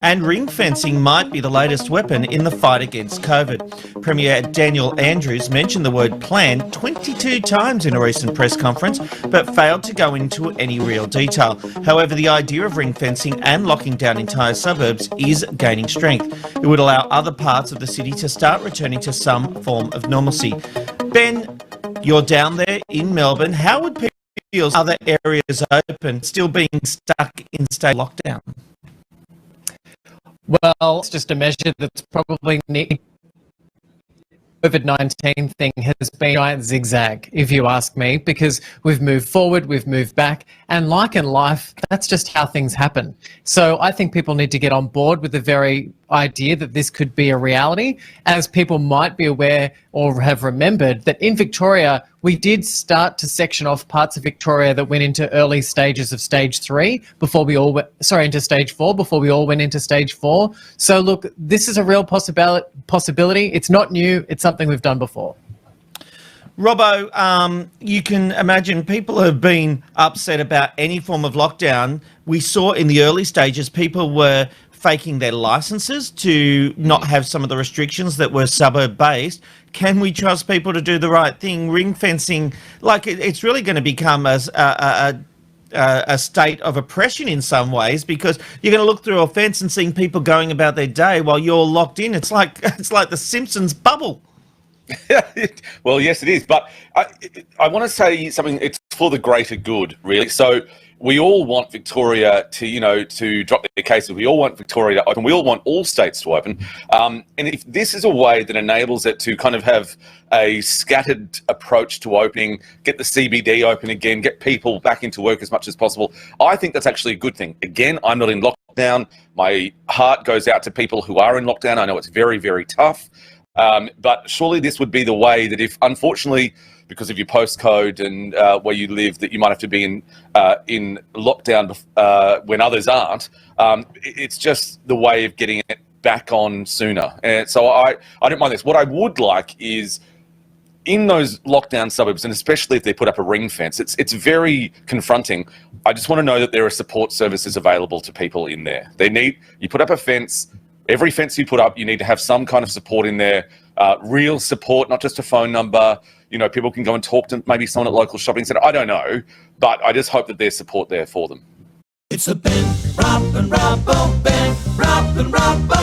And ring fencing might be the latest weapon in the fight against COVID. Premier Daniel Andrews mentioned the word plan 22 times in a recent press conference, but failed to go into any real detail. However, the idea of ring fencing and locking down entire suburbs is gaining strength. It would allow other parts of the city to start returning to some form of normalcy. Ben, you're down there in Melbourne. How would people feel other areas open, still being stuck in state lockdown? Well, it's just a measure that's probably needed. COVID-19 thing has been a giant zigzag, if you ask me, because we've moved forward, we've moved back, and like in life, that's just how things happen. So I think people need to get on board with the very idea that this could be a reality, as people might be aware or have remembered that in Victoria, we did start to section off parts of Victoria that went into early stages of stage 3 before we all went, into stage 4 before we all went into stage 4. So look, this is a real possibility. It's not new. It's something we've done before. Robbo, you can imagine people have been upset about any form of lockdown. We saw in the early stages people were faking their licenses to not have some of the restrictions that were suburb-based. Can we trust people to do the right thing? Ring fencing, like it's really going to become a state of oppression in some ways, because you're going to look through a fence and seeing people going about their day while you're locked in. It's like the Simpsons bubble. Well, yes, it is. But I want to say something. It's for the greater good, really. So we all want Victoria to drop their cases. We all want Victoria to open. We all want all states to open. And if this is a way that enables it to kind of have a scattered approach to opening, get the CBD open again, get people back into work as much as possible, I think that's actually a good thing. Again, I'm not in lockdown. My heart goes out to people who are in lockdown. I know it's very, very tough. But surely this would be the way that if, unfortunately, because of your postcode and where you live, that you might have to be in lockdown when others aren't, it's just the way of getting it back on sooner. And so I don't mind this. What I would like is, in those lockdown suburbs, and especially if they put up a ring fence, it's very confronting. I just want to know that there are support services available to people in there. You put up a fence. Every fence you put up, you need to have some kind of support in there, real support, not just a phone number. People can go and talk to maybe someone at local shopping centre. I don't know, but I just hope that there's support there for them. It's a Ben, Rob and Robbo, Ben, Rob and Robbo.